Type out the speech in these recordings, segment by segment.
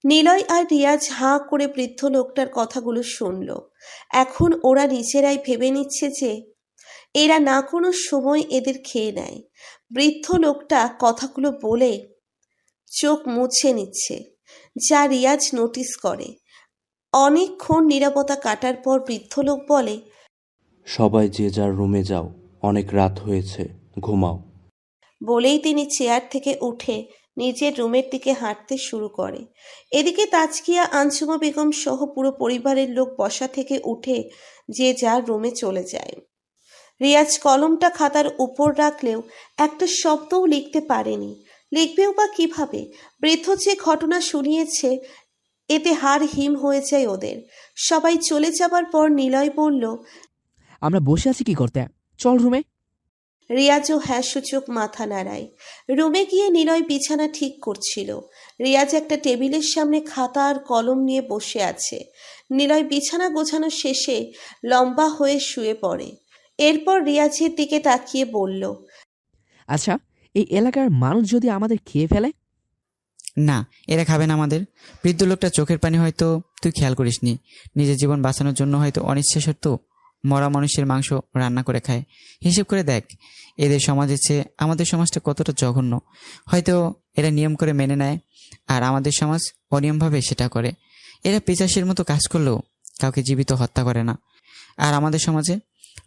নিলয় আর রিয়াজ হাঁ করে বৃদ্ধ লোকটার কথাগুলো শুনল। এখন ওরা নিজেরাই ভেবে নিচ্ছে যে এরা না কোনো সময় এদের খেয়ে নেয়। বৃদ্ধ লোকটা কথাগুলো বলে চোখ মুছে নিচ্ছে, যা রিয়াজ নোটিস করে। অনেকক্ষণ নীরবতা কাটার পর বৃদ্ধ লোক বলে, সবাই যে যার রুমে যাও, অনেক রাত হয়েছে, ঘুমাও। বলেই তিনি চেয়ার থেকে উঠে নিজের রুমের দিকে হাঁটতে শুরু করে। এদিকে তাজকিয়া, আঞ্জুমা বেগম সহ পুরো পরিবারের লোক বসা থেকে উঠে যে যার রুমে চলে যায়। রিয়াজ কলমটা খাতার উপর রাখলেও একটা শব্দও লিখতে পারেনি। লিখবেও বা কিভাবে? বৃদ্ধ যে ঘটনা শুনিয়েছে এতে হাড় হিম হয়ে যায় ওদের। সবাই চলে যাবার পর নিলয় বলল, আমরা বসে আছি কি করতে, চল রুমে। রিয়াজও হ্যাঁ সূচক মাথা নাড়ায়। রুমে গিয়ে নিলয় বিছানা ঠিক করছিল। রিয়াজ একটা টেবিলের সামনে খাতা আর কলম নিয়ে বসে আছে। নিলয় বিছানা গোছানো শেষে লম্বা হয়ে শুয়ে পড়ে। এরপর রিয়াজের দিকে তাকিয়ে বলল, আচ্ছা, এই এলাকার মানুষ যদি আমাদের খেয়ে ফেলে? না, এরা খাবে না আমাদের। বৃদ্ধ লোকটা চোখের পানি হয়তো তুই খেয়াল করিসনি। নিজের জীবন বাঁচানোর জন্য হয়তো অনিচ্ছা সত্ত্বেও মরা মানুষের মাংস রান্না করে খায়। হিসেব করে দেখ, এদের সমাজের চেয়ে আমাদের সমাজটা কতটা জঘন্য। হয়তো এরা নিয়ম করে মেনে নেয়, আর আমাদের সমাজ অনিয়মভাবে সেটা করে। এরা পিশাচের মতো কাজ করলেও কাউকে জীবিত হত্যা করে না। আর আমাদের সমাজে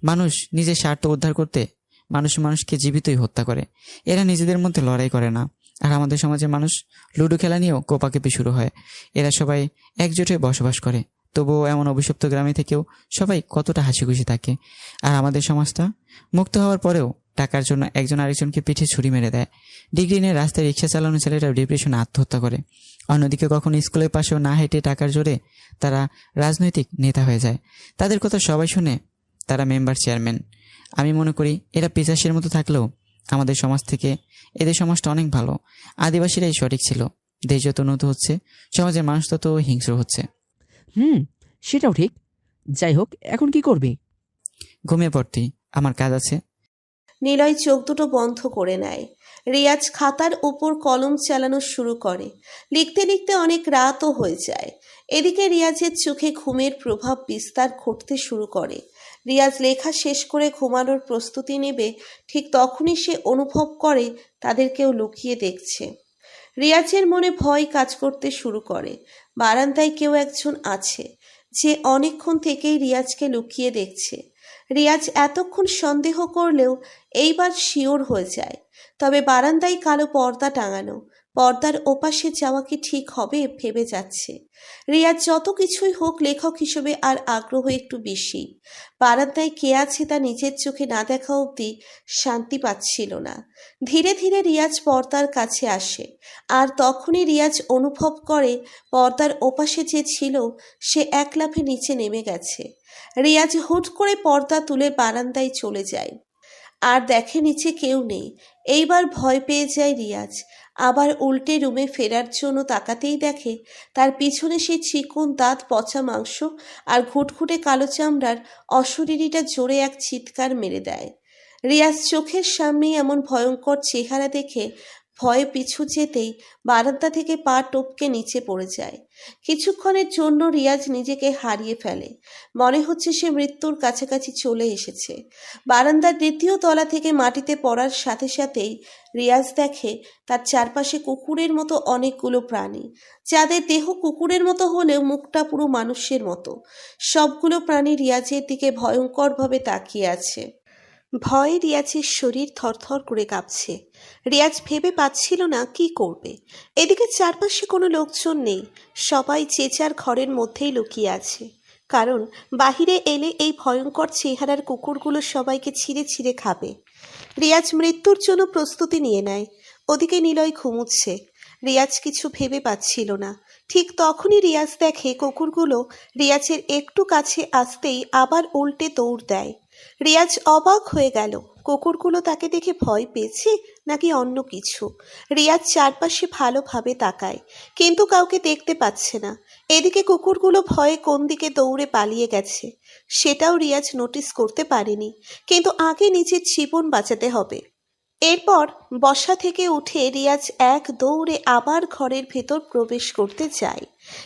মানুষ নিজের স্বার্থ উদ্ধার করতে মানুষকে জীবিতই হত্যা করে। এরা নিজেদের মধ্যে লড়াই করে না। আর আমাদের সমাজে মানুষ লুডো খেলা নিয়েও কোপাকেপি শুরু হয়। এরা সবাই একজোট হয়ে বসবাস করে, তবুও এমন অভিশপ্ত গ্রামে থেকেও সবাই কতটা হাসি খুশি থাকে। আর আমাদের সমাজটা মুক্ত হওয়ার পরেও টাকার জন্য একজন আরেকজনকে পিঠে ছুরি মেরে দেয়। ডিগ্রি নিয়ে রাস্তায় রিক্সা চালানো ছেলেরা ডিপ্রেশনে আত্মহত্যা করে। অন্যদিকে কখনো স্কুলের পাশেও না হেঁটে টাকার জোরে তারা রাজনৈতিক নেতা হয়ে যায়। তাদের কথা সবাই শুনে, তারা মেম্বার চেয়ারম্যান। আমি মনে করি এরা পিশাচের মতো থাকলেও আমাদের সমাজ থেকে এদের সমাজটা অনেক ভালো। আদিবাসীরাই সঠিক ছিল। দেশ যত উন্নত হচ্ছে, সমাজের মানুষ তত হিংস্র হচ্ছে। সেটাও ঠিক। যাই হোক, এখন কি করবি? ঘুমিয়ে পড়তি, আমার কাজ আছে। নিলয় চোখ দুটো বন্ধ করে নেয়। রিয়াজ খাতার উপর কলম চালানো শুরু করে। লিখতে লিখতে অনেক রাতও হয়ে যায়। এদিকে রিয়াজের চোখে ঘুমের প্রভাব বিস্তার ঘটতে শুরু করে। রিয়াজ লেখা শেষ করে ঘুমানোর প্রস্তুতি নেবে, ঠিক তখনই সে অনুভব করে তাদের কেউ লুকিয়ে দেখছে। রিয়াজের মনে ভয় কাজ করতে শুরু করে। বারান্দায় কেউ একজন আছে, যে অনেকক্ষণ থেকেই রিয়াজকে লুকিয়ে দেখছে। রিয়াজ এতক্ষণ সন্দেহ করলেও এইবার শিওর হয়ে যায়। তবে বারান্দায় কালো পর্দা টাঙানো, পর্দার ওপাশে যাওয়া কি ঠিক হবে ভেবে যাচ্ছে। রিয়াজ যত কিছুই হোক, লেখক হিসেবে আর আগ্রহ একটু বেশি। বারান্দায় কে আছে তা নিজের চোখে না দেখা অবধি শান্তি পাচ্ছিল না। ধীরে ধীরে রিয়াজ পর্দার কাছে আসে, আর তখনই রিয়াজ অনুভব করে পর্দার ওপাশে যে ছিল সে এক লাফে নিচে নেমে গেছে। রিয়াজ হুট করে পর্দা তুলে বারান্দায় চলে যায়, আর দেখে নিচে কেউ নেই। এইবার ভয় পেয়ে যায় রিয়াজ। আবার উল্টে রুমে ফেরার জন্য তাকাতেই দেখে তার পিছনে সেই চিকন দাঁত, পচা মাংস আর ঘুটঘুটে কালো চামড়ার অশরীরীটা জোরে এক চিৎকার মেরে দেয়। রিয়াজ চোখের সামনেই এমন ভয়ঙ্কর চেহারা দেখে ভয়ে পিছু যেতেই বারান্দা থেকে পা টপকে নিচে পড়ে যায়। কিছুক্ষণের জন্য রিয়াজ নিজেকে হারিয়ে ফেলে। মনে হচ্ছে সে মৃত্যুর কাছাকাছি চলে এসেছে। বারান্দার দ্বিতীয় তলা থেকে মাটিতে পড়ার সাথে সাথেই রিয়াজ দেখে তার চারপাশে কুকুরের মতো অনেকগুলো প্রাণী, যাদের দেহ কুকুরের মতো হলেও মুখটা পুরো মানুষের মতো। সবগুলো প্রাণী রিয়াজের দিকে ভয়ঙ্করভাবে তাকিয়ে আছে। ভয়ে রিয়াজের শরীর থরথর করে কাঁপছে। রিয়াজ ভেবে পাচ্ছিল না কি করবে। এদিকে চারপাশে কোনো লোকজন নেই, সবাই যে যার ঘরের মধ্যেই লুকিয়ে আছে। কারণ বাহিরে এলে এই ভয়ঙ্কর চেহারার কুকুরগুলো সবাইকে ছিঁড়ে ছিঁড়ে খাবে। রিয়াজ মৃত্যুর জন্য প্রস্তুতি নিয়ে নেয়। ওদিকে নিলয় ঘুমুচ্ছে। রিয়াজ কিছু ভেবে পাচ্ছিল না। ঠিক তখনই রিয়াজ দেখে কুকুরগুলো রিয়াজের একটু কাছে আসতেই আবার উল্টে দৌড় দেয়। রিয়াজ অবাক হয়ে গেল, কুকুরগুলো তাকে দেখে ভয় পেয়েছে নাকি অন্য কিছু। রিয়াজ চারপাশে ভালোভাবে তাকায়, কিন্তু কাউকে দেখতে পাচ্ছে না। এদিকে কুকুরগুলো ভয়ে কোন দিকে দৌড়ে পালিয়ে গেছে সেটাও রিয়াজ নোটিস করতে পারেনি। কিন্তু আগে নিজের জীবন বাঁচাতে হবে। এরপর বসা থেকে উঠে রিয়াজ এক দৌড়ে আবার ঘরের ভেতর প্রবেশ করতে যায়,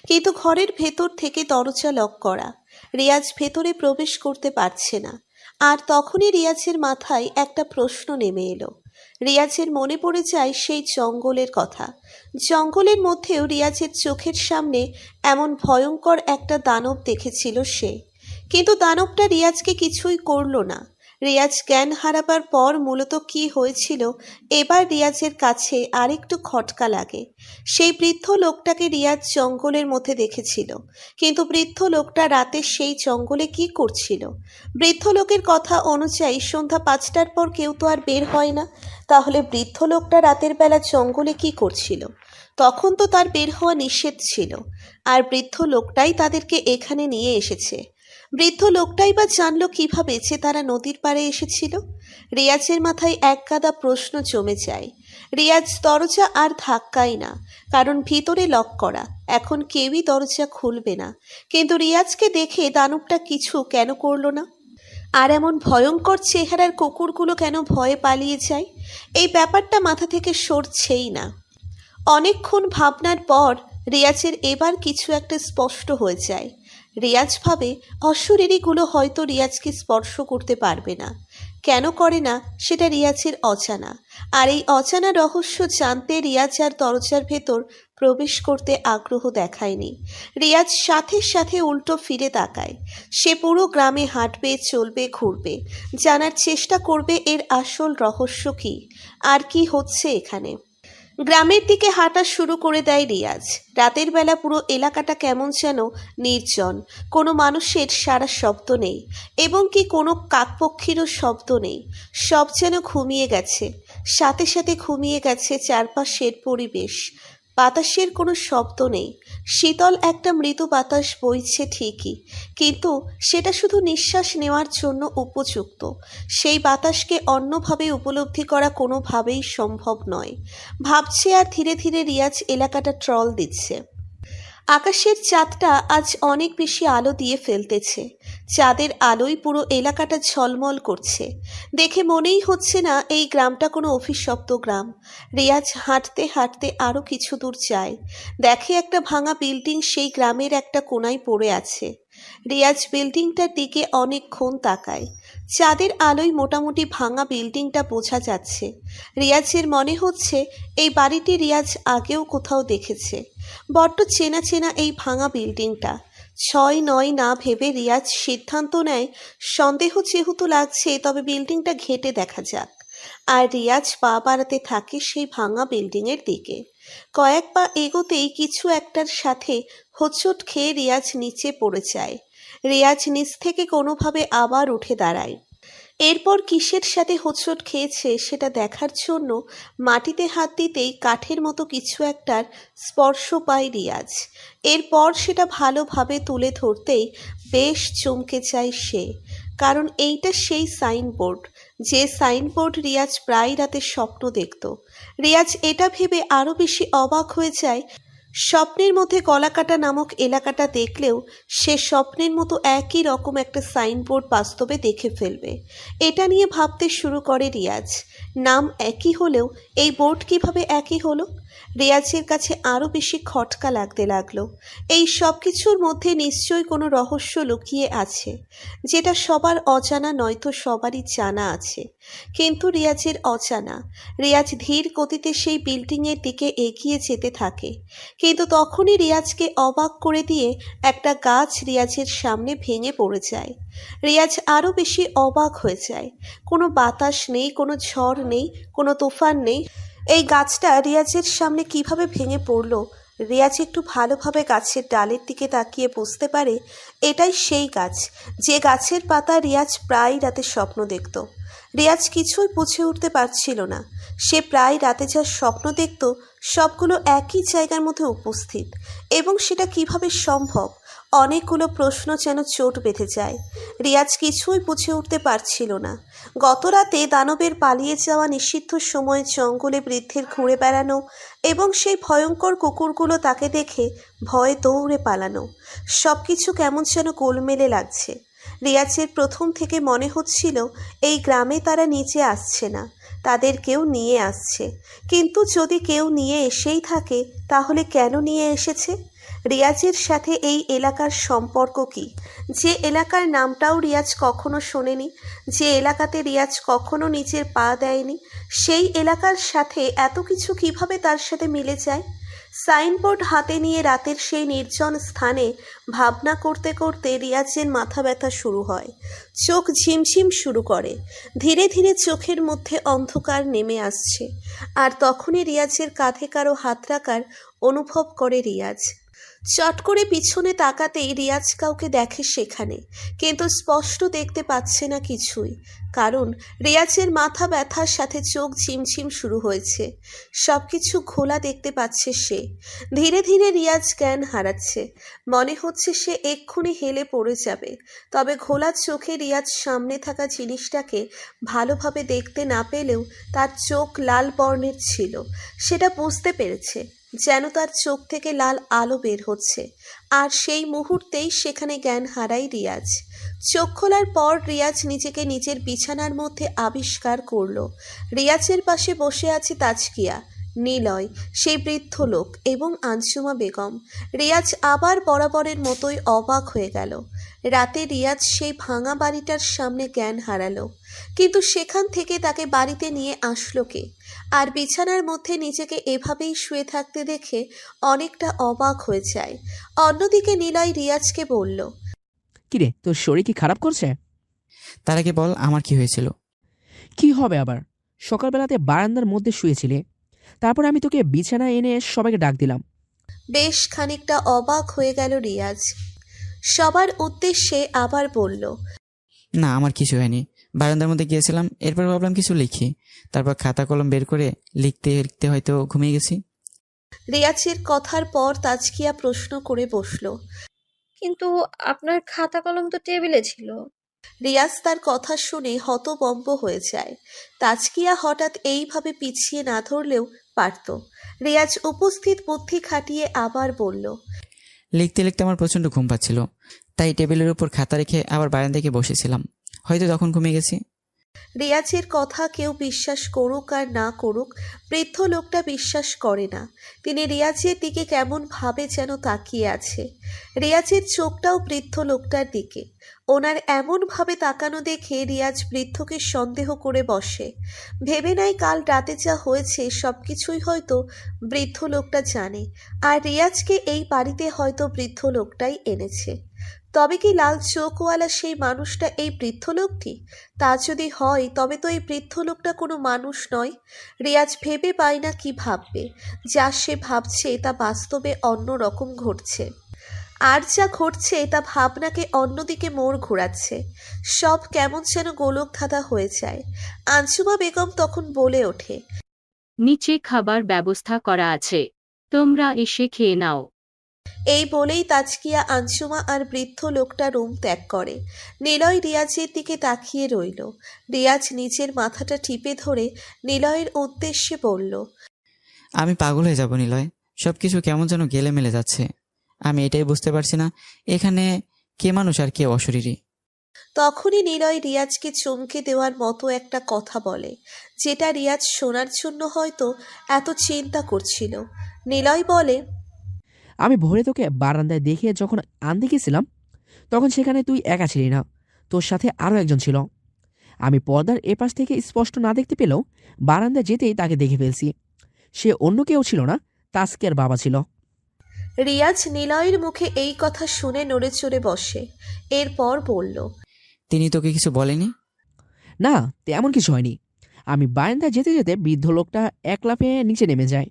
কিন্তু ঘরের ভেতর থেকে দরজা লক করা। রিয়াজ ভেতরে প্রবেশ করতে পারছে না। আর তখনই রিয়াজের মাথায় একটা প্রশ্ন নেমে এলো। রিয়াজের মনে পড়ে যায় সেই জঙ্গলের কথা। জঙ্গলের মধ্যেও রিয়াজের চোখের সামনে এমন ভয়ঙ্কর একটা দানব দেখেছিল সে, কিন্তু দানবটা রিয়াজকে কিছুই করল না। রিয়াজ জ্ঞান হারাবার পর মূলত কি হয়েছিল এবার রিয়াজের কাছে আরেকটু খটকা লাগে। সেই বৃদ্ধ লোকটাকে রিয়াজ জঙ্গলের মধ্যে দেখেছিল, কিন্তু বৃদ্ধ লোকটা রাতে সেই জঙ্গলে কি করছিল? বৃদ্ধ লোকের কথা অনুযায়ী সন্ধ্যা 5টার পর কেউ তো আর বের হয় না। তাহলে বৃদ্ধ লোকটা রাতের বেলা জঙ্গলে কি করছিল? তখন তো তার বের হওয়া নিষেধ ছিল, আর বৃদ্ধ লোকটাই তাদেরকে এখানে নিয়ে এসেছে। বৃদ্ধ লোকটাই বা জানলো কিভাবে যে তারা নদীর পাড়ে এসেছিল? রিয়াজের মাথায় এক গাদা প্রশ্ন জমে যায়। রিয়াজ দরজা আর ধাক্কায় না, কারণ ভিতরে লক করা, এখন কেউই দরজা খুলবে না। কিন্তু রিয়াজকে দেখে দানবটা কিছু কেন করলো না? আর এমন ভয়ঙ্কর চেহারার কুকুরগুলো কেন ভয়ে পালিয়ে যায়? এই ব্যাপারটা মাথা থেকে সরছেই না। অনেকক্ষণ ভাবনার পর রিয়াজের এবার কিছু একটা স্পষ্ট হয়ে যায়। রিয়াজ ভাবে অশরীরীগুলো হয়তো রিয়াজকে স্পর্শ করতে পারবে না। কেন করে না সেটা রিয়াজের অজানা। আর এই অজানা রহস্য জানতে রিয়াজ আর দরজার ভেতর প্রবেশ করতে আগ্রহ দেখায়নি। রিয়াজ সাথে সাথে উল্টো ফিরে তাকায়। সে পুরো গ্রামে হাঁটবে, চলবে, ঘুরবে, জানার চেষ্টা করবে এর আসল রহস্য কি আর কি হচ্ছে এখানে। গ্রামের দিকে হাঁটা শুরু করে দেয় রিয়াজ। রাতের বেলা পুরো এলাকাটা কেমন যেন নির্জন, কোনো মানুষের সারা শব্দ নেই, এবং কি কোনো কাকপক্ষীরও শব্দ নেই। সব যেন ঘুমিয়ে গেছে, সাথে সাথে ঘুমিয়ে গেছে চারপাশের পরিবেশ। বাতাসের কোনো শব্দ নেই। শীতল একটা মৃদু বাতাস বইছে ঠিকই, কিন্তু সেটা শুধু নিঃশ্বাস নেওয়ার জন্য উপযুক্ত। সেই বাতাসকে অন্যভাবে উপলব্ধি করা কোনোভাবেই সম্ভব নয়। ভাবছে আর ধীরে ধীরে রিয়াজ এলাকাটা ট্রল দিচ্ছে। আকাশের চাঁদটা আজ অনেক বেশি আলো দিয়ে ফেলতেছে। চাঁদের আলোয় পুরো এলাকাটা ঝলমল করছে। দেখে মনেই হচ্ছে না এই গ্রামটা কোনো অভিশপ্ত গ্রাম। রিয়াজ হাঁটতে হাঁটতে আরও কিছু দূর যায়, দেখে একটা ভাঙা বিল্ডিং সেই গ্রামের একটা কোনায় পড়ে আছে। রিয়াজ বিল্ডিংটার দিকে অনেকক্ষণ তাকায়। চাঁদের আলোয় মোটামুটি ভাঙা বিল্ডিংটা বোঝা যাচ্ছে। রিয়াজের মনে হচ্ছে এই বাড়িটি রিয়াজ আগেও কোথাও দেখেছে। বড্ড চেনা চেনা এই ভাঙা বিল্ডিংটা। 6-9 না ভেবে রিয়াজ সিদ্ধান্ত নেয়, সন্দেহ যেহেতু লাগছে তবে বিল্ডিংটা ঘেঁটে দেখা যাক। আর রিয়াজ পা বাড়াতে থাকে সেই ভাঙা বিল্ডিংয়ের দিকে। কয়েক পা এগোতেই কিছু একটার সাথে হোঁচট খেয়ে রিয়াজ নিচে পড়ে যায়। রিয়াজ নিচ থেকে কোনোভাবে আবার উঠে দাঁড়ায়। এরপর কিসের সাথে হোঁচট খেয়েছে সেটা দেখার জন্য মাটিতে হাত দিতেই কাঠের মতো কিছু একটার স্পর্শ পায় রিয়াজ। এরপর সেটা ভালোভাবে তুলে ধরতেই বেশ চমকে যায় সে, কারণ এইটা সেই সাইনবোর্ড, যে সাইনবোর্ড রিয়াজ প্রায় রাতে স্বপ্ন দেখত। রিয়াজ এটা ভেবে আরও বেশি অবাক হয়ে যায়। স্বপ্নের মধ্যে কলাকাটা নামক এলাকাটা দেখলেও সে স্বপ্নের মতো একই রকম একটা সাইনবোর্ড বাস্তবে দেখে ফেলবে। এটা নিয়ে ভাবতে শুরু করে রিয়াজ। নাম একই হলেও এই বোর্ড কিভাবে একই হলো? রিয়াজের কাছে আরও বেশি খটকা লাগতে লাগলো। এই সব কিছুর মধ্যে নিশ্চয়ই কোনো রহস্য লুকিয়ে আছে, যেটা সবার অজানা নয়তো সবারই জানা আছে, কিন্তু রিয়াজের অজানা। রিয়াজ ধীর গতিতে সেই বিল্ডিংয়ের দিকে এগিয়ে যেতে থাকে, কিন্তু তখনই রিয়াজকে অবাক করে দিয়ে একটা গাছ রিয়াজের সামনে ভেঙে পড়ে যায়। রিয়াজ আরও বেশি অবাক হয়ে যায়। কোনো বাতাস নেই, কোনো ঝড় নেই, কোনো তুফান নেই। এই গাছটা রিয়াজের সামনে কিভাবে ভেঙে পড়লো? রিয়াজ একটু ভালোভাবে গাছের ডালের দিকে তাকিয়ে বুঝতে পারে এটাই সেই গাছ, যে গাছের পাতা রিয়াজ প্রায় রাতে স্বপ্ন দেখত। রিয়াজ কিছুই বুঝে উঠতে পারছিল না। সে প্রায় রাতে যা স্বপ্ন দেখত সবগুলো একই জায়গার মধ্যে উপস্থিত, এবং সেটা কিভাবে সম্ভব? অনেকগুলো প্রশ্ন যেন চোট বেঁধে যায়। রিয়াজ কিছুই বুঝে উঠতে পারছিল না। গত রাতে দানবের পালিয়ে যাওয়া, নিষিদ্ধ সময়ে জঙ্গলে বৃদ্ধের ঘুরে বেড়ানো, এবং সেই ভয়ঙ্কর কুকুরগুলো তাকে দেখে ভয়ে দৌড়ে পালানো, সব কিছু কেমন যেন গোলমেলে লাগছে। রিয়াজের প্রথম থেকে মনে হচ্ছিল এই গ্রামে তারা নিচে আসছে না, তাদের কেউ নিয়ে আসছে। কিন্তু যদি কেউ নিয়ে এসেই থাকে তাহলে কেন নিয়ে এসেছে? রিয়াজের সাথে এই এলাকার সম্পর্ক কি? যে এলাকার নামটাও রিয়াজ কখনো শোনেনি, যে এলাকাতে রিয়াজ কখনো নিজের পা দেয়নি, সেই এলাকার সাথে এত কিছু কিভাবে তার সাথে মিলে যায়? সাইনবোর্ড হাতে নিয়ে রাতের সেই নির্জন স্থানে ভাবনা করতে করতে রিয়াজের মাথা ব্যথা শুরু হয়, চোখ ঝিমঝিম শুরু করে। ধীরে ধীরে চোখের মধ্যে অন্ধকার নেমে আসছে, আর তখনই রিয়াজের কাঁধে কারো হাত রাখার অনুভব করে রিয়াজ। চট করে পিছনে তাকাতেই রিয়াজ কাউকে দেখে সেখানে, কিন্তু স্পষ্ট দেখতে পাচ্ছে না কিছুই, কারণ রিয়াজের মাথা ব্যথার সাথে চোখ ঝিমঝিম শুরু হয়েছে। সব কিছু ঘোলা দেখতে পাচ্ছে সে। ধীরে ধীরে রিয়াজ জ্ঞান হারাচ্ছে, মনে হচ্ছে সে এক্ষুনি হেলে পড়ে যাবে। তবে ঘোলা চোখে রিয়াজ সামনে থাকা জিনিসটাকে ভালোভাবে দেখতে না পেলেও তার চোখ লাল বর্ণের ছিল, সেটা বুঝতে পেরেছে। যেন তার চোখ থেকে লাল আলো বের হচ্ছে, আর সেই মুহূর্তেই সেখানে জ্ঞান হারায় রিয়াজ। চোখ খোলার পর রিয়াজ নিজেকে নিজের বিছানার মধ্যে আবিষ্কার করল। রিয়াজের পাশে বসে আছে তাজকিয়া, নিলয়, সেই বৃদ্ধ লোক এবং আঞ্জুমা বেগম। রিয়াজ আবার বরাবরের মতোই অবাক হয়ে গেল। রাতে রিয়াজ সেই ভাঙা বাড়িটার সামনে জ্ঞান হারালো, কিন্তু সেখান থেকে তাকে বাড়িতে নিয়ে আসলো কে? আর বিছানার মধ্যে নিজেকে এভাবেই শুয়ে থাকতে দেখে অনেকটা অবাক হয়ে যায়। অন্যদিকে নিলয় রিয়াজকে বলল, কিরে, তোর শরীর কি খারাপ করছে? তার আগে বল আমার কি হয়েছিল। কি হবে আবার? সকালবেলাতে বারান্দার মধ্যে শুয়েছিলে, তারপর আমি তোকে বিছানায় এনে সবাইকে ডাক দিলাম। বেশ খানিকটা অবাক হয়ে গেল রিয়াজ। সবার উদ্দেশ্যে আবার বলল, না, আমার কিছু হয়নি। বারান্দার মধ্যে গিয়েছিলাম, এরপর ভাবলাম কিছু লিখি, তারপর খাতা কলম বের করে লিখতে লিখতে হয়তো ঘুমিয়ে গেছি। রিয়াজের কথার পর তাজকিয়া প্রশ্ন করে বসল। কিন্তু আপনার খাতা কলম তো টেবিলে ছিল। রিয়াজ তার কথা শুনে হতবম্ব হয়ে যায়। তাজকিয়া হঠাৎ এইভাবে পিছিয়ে না ধরলেও পারত। রিয়াজ উপস্থিত বুদ্ধি খাটিয়ে আবার বলল, লিখতে লিখতে আমার প্রচণ্ড ঘুম পাচ্ছিল, তাই টেবিলের উপর খাতা রেখে আবার বারান্দায় গিয়ে বসেছিলাম, হয়তো তখন ঘুমিয়ে গেছি। রিয়াজের কথা কেউ বিশ্বাস করুক আর না করুক, বৃদ্ধ লোকটা বিশ্বাস করে না। তিনি রিয়াজের দিকে কেমন ভাবে যেন তাকিয়ে আছে। রিয়াজের চোখটাও বৃদ্ধ লোকটার দিকে। ওনার এমনভাবে তাকানো দেখে রিয়াজ বৃদ্ধকে সন্দেহ করে বসে। ভেবে নেয় কাল রাতে যা হয়েছে সব কিছুই হয়তো বৃদ্ধ লোকটা জানে, আর রিয়াজকে এই বাড়িতে হয়তো বৃদ্ধ লোকটাই এনেছে। তবে কি লাল চোখওয়ালা সেই মানুষটা এই বৃদ্ধ লোকটি? তা যদি হয় তবে তো এই বৃদ্ধ লোকটা কোনো মানুষ নয়। রিয়াজ ভেবে পায় না কি ভাববে। যা সে ভাবছে তা বাস্তবে অন্য রকম ঘটছে, আর যা ঘটছে তা ভাবনাকে অন্যদিকে মোড় ঘোরাচ্ছে। সব কেমন যেন গোলকধাঁধা হয়ে যায়। আঞ্জুমা বেগম তখন বলে ওঠে, নিচে খাবার ব্যবস্থা করা আছে, তোমরা এসে খেয়ে নাও। এই বলেই তাজকিয়া, আঞ্জুমা আর বৃদ্ধ লোকটা রুম ত্যাগ করে। নিলয় রিয়াজের দিকে তাকিয়ে রইল। রিয়াজ নিজের মাথাটা টিপে ধরে নিলয়ের উদ্দেশ্যে বলল, আমি পাগল হয়ে যাব নিলয়, সব কিছু কেমন যেন গেলে মেলে যাচ্ছে। আমি এটাই বুঝতে পারছি না এখানে কে মানুষ আর কে অশরীরী। তখনই নিলয় রিয়াজকে চমকে দেওয়ার মতো একটা কথা বলে, যেটা রিয়াজ শোনার জন্য হয়তো এত চিন্তা করছিল। নিলয় বলে, আমি ভোরে তোকে বারান্দায় দেখে যখন আনতে গেছিলাম, তখন সেখানে তুই একা ছিলি না, তোর সাথে আরও একজন ছিল। আমি পর্দার এপাশ থেকে স্পষ্ট না দেখতে পেলেও বারান্দায় যেতেই তাকে দেখে ফেলছি। সে অন্য কেউ ছিল না, তাজকিয়ার বাবা ছিল। রিয়াজ নিলয়ের মুখে এই কথা শুনে নড়ে চড়ে বসে। এরপর বলল, তিনি তোকে কিছু বলেনি? না, তেমন কিছু হয়নি। আমি বারান্দায় যেতে যেতে বৃদ্ধ লোকটা এক লাফে নিচে নেমে যায়,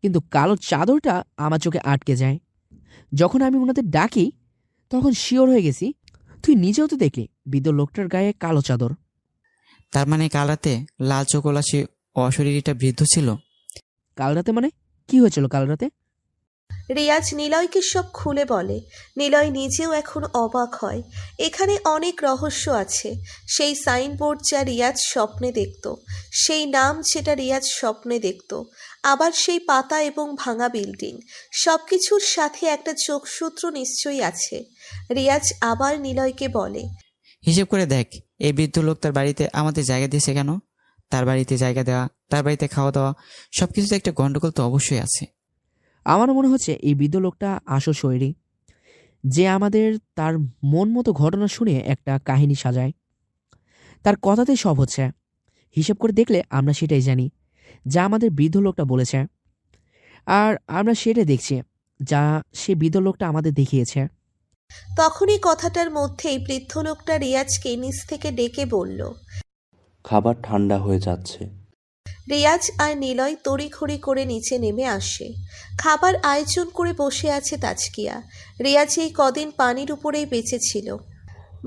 কিন্তু কালো চাদরটা আমার চোখে আটকে যায়। যখন আমি ওনাদের ডাকি তখন শিওর হয়ে গেছি। তুই নিজেও তো দেখলি বৃদ্ধ লোকটার গায়ে কালো চাদর। তার মানে কাল রাতে লাল চোখওয়ালা সে অশরীরীটা বৃদ্ধ ছিল? কাল রাতে মানে কি হয়েছিল কাল রাতে? রিয়াজ নিলয়কে সব খুলে বলে। নিলয় নিজেও এখন অবাক হয়। এখানে অনেক রহস্য আছে। সেই সাইনবোর্ড যা রিয়াজ স্বপ্নে দেখত, সেই নাম যেটা রিয়াজ স্বপ্নে দেখত, আবার সেই পাতা এবং ভাঙা বিল্ডিং, সব কিছুর সাথে একটা যোগসূত্র নিশ্চয়ই আছে। রিয়াজ আবার নিলয়কে বলে, হিসেব করে দেখ, এই বৃদ্ধ লোক তার বাড়িতে আমাদের জায়গা দিয়েছে কেন? তার বাড়িতে জায়গা দেওয়া, তার বাড়িতে খাওয়া দাওয়া, সবকিছুতে একটা গন্ডগোল তো অবশ্যই আছে। আমারও মনে হচ্ছে এই বৃদ্ধ লোকটা আসল শৈলী, যে আমাদের তার মন মতো ঘটনা শুনে একটা কাহিনী সাজায়। তার কথাতে সব হচ্ছে। হিসেব করে দেখলে আমরা সেটাই জানি, যা আমাদের বৃদ্ধ লোকটা বলেছে, আর আমরা সেটাই দেখছি, যা সে বৃদ্ধ লোকটা আমাদের দেখিয়েছে। তখনই কথাটার মধ্যেই বৃদ্ধ লোকটা রিয়াজকে নিচ থেকে ডেকে বলল। খাবার ঠান্ডা হয়ে যাচ্ছে। রিয়াজ আর নিলয় তড়িঘড়ি করে নিচে নেমে আসে। খাবার আয়োজন করে বসে আছে তাজকিয়া। রিয়াজ এই কদিন পানির উপরেই বেঁচে ছিল।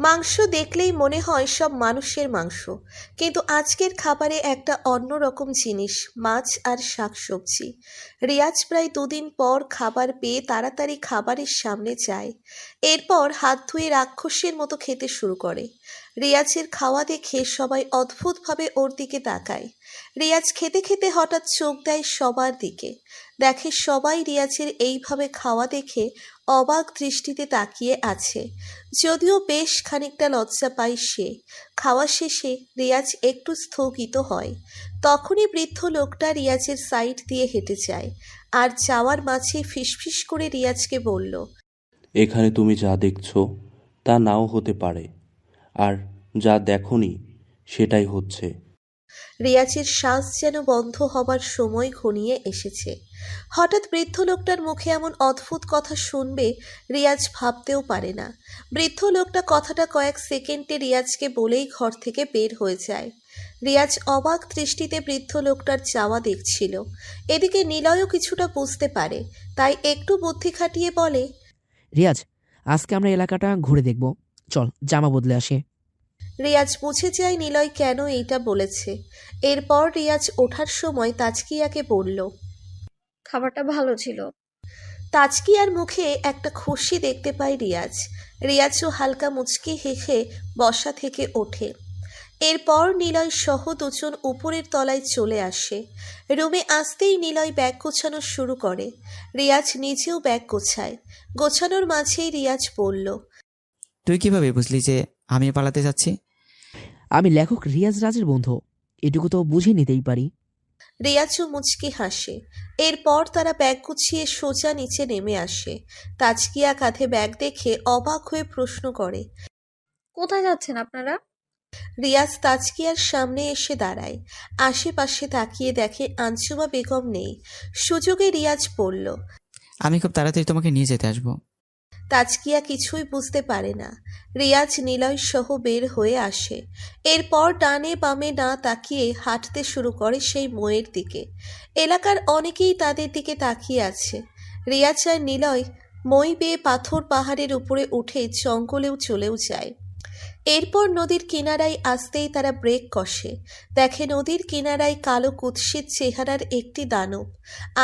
মাংস দেখলেই মনে হয় সব মানুষের মাংস, কিন্তু আজকের খাবারে একটা অন্যরকম জিনিস, মাছ আর শাকসবজি। রিয়াজ প্রায় 2 দিন পর খাবার পেয়ে তাড়াতাড়ি খাবারের সামনে যায়। এরপর হাত ধুয়ে রাক্ষসের মতো খেতে শুরু করে। রিয়াজের খাওয়া দেখে সবাই অদ্ভুতভাবে ওর দিকে তাকায়। রিয়াজ খেতে খেতে হঠাৎ চোখ দেয় সবার দিকে। দেখে সবাই রিয়াজের এইভাবে খাওয়া দেখে অবাক দৃষ্টিতে তাকিয়ে আছে। যদিও বেশ খানিকটা লজ্জা পায় সে। খাওয়া শেষে রিয়াজ একটু স্থগিত হয়। তখনই বৃদ্ধ লোকটা রিয়াজের সাইড দিয়ে হেঁটে যায়, আর যাওয়ার মাঝে ফিসফিস করে রিয়াজকে বলল। এখানে তুমি যা দেখছো তা নাও হতে পারে, আর যা দেখোনি সেটাই হচ্ছে। রিয়াজের শ্বাস যেন বন্ধ হবার সময় ঘনিয়ে এসেছে। হঠাৎ বৃদ্ধ লোকটার মুখে এমন অদ্ভুত কথা শুনবে রিয়াজ ভাবতেও পারে না। বৃদ্ধ লোকটা কথাটা কয়েক সেকেন্ডে রিয়াজকে বলেই ঘর থেকে বের হয়ে যায়। রিয়াজ অবাক দৃষ্টিতে বৃদ্ধ লোকটার যাওয়া দেখছিল। এদিকে নিলয়ও কিছুটা বুঝতে পারে, তাই একটু বুদ্ধি খাটিয়ে বলে। রিয়াজ, আজকে আমরা এলাকাটা ঘুরে দেখব, চল জামা বদলে আসে। রিয়াজ বুঝে যায় নিলয় কেন এইটা বলেছে। এরপর রিয়াজ ওঠার সময় তাজকিয়াকে বলল। খাবারটা ভালো ছিল। তাজকিয়ার মুখে একটা খুশি দেখতে পায় রিয়াজ। রিয়াজও হালকা মুচকি হেসে বসা থেকে ওঠে। এরপর নিলয় সহ 2 জন উপরের তলায় চলে আসে। রুমে আসতেই নিলয় ব্যাগ গোছানো শুরু করে। রিয়াজ নিজেও ব্যাগ গোছায়। গোছানোর মাঝেই রিয়াজ বলল। তুই কিভাবে বুঝলি যে আমি পালাতে যাচ্ছি? আমি লেখক রিয়াজ রাজের বন্ধু, এটুকু তো বুঝে নিতেই পারি। রিয়াজও মুচকি হাসে। এরপর তারা ব্যাগ গুছিয়ে সোজা নিচে নেমে আসে। তাজকিয়া কাঁধে ব্যাগ দেখে অবাক হয়ে প্রশ্ন করে। কোথায় যাচ্ছেন আপনারা? রিয়াজ তাজকিয়ার সামনে এসে দাঁড়ায়। আশেপাশে তাকিয়ে দেখে আঞ্জুমা বেগম নেই। সুযোগে রিয়াজ বলল। আমি খুব তাড়াতাড়ি তোমাকে নিয়ে যেতে আসবো। তাজকিয়া কিছুই বুঝতে পারে না। রিয়াজ নিলয় সহ বের হয়ে আসে। এরপর ডানে বামে না তাকিয়ে হাঁটতে শুরু করে সেই মোয়ের দিকে। এলাকার অনেকেই তাদের দিকে তাকিয়ে আছে। রিয়াজ আর নিলয় মই বেয়ে পাথর পাহাড়ের উপরে উঠে জঙ্গলেও চলেও যায়। এরপর নদীর কিনারায় আসতেই তারা ব্রেক কষে। দেখে নদীর কিনারায় কালো কুৎসিত চেহারার একটি দানব।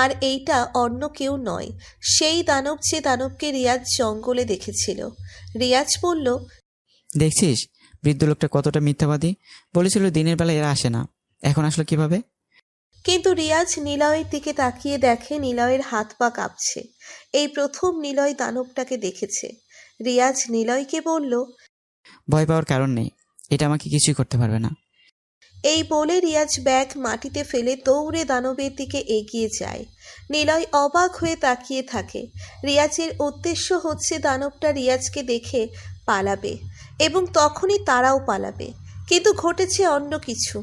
আর এইটা অন্য কেউ নয়, সেই দানব যে দানবকে রিয়াজ জঙ্গলে দেখেছিল। রিয়াজ বলল। দেখছিস বৃদ্ধ লোকটা কতটা মিথ্যাবাদী? বলেছিল দিনের বেলা এরা আসে না, এখন আসলো কিভাবে? কিন্তু রিয়াজ নিলয়ের দিকে তাকিয়ে দেখে নিলয়ের হাত পা কাঁপছে। এই প্রথম নিলয় দানবটাকে দেখেছে। রিয়াজ নিলয়কে বলল। ভয় পাওয়ার কারণ নেই, এটা আমাকে কিছুই করতে পারবে না। এই বলে রিয়াজ ব্যাগ মাটিতে ফেলে দৌড়ে দানবের দিকে এগিয়ে যায়। নিলয় অবাক হয়ে তাকিয়ে থাকে। রিয়াজের উদ্দেশ্য হচ্ছে দানবটা রিয়াজকে দেখে পালাবে, এবং তখনই তারাও পালাবে। কিন্তু ঘটেছে অন্য কিছু।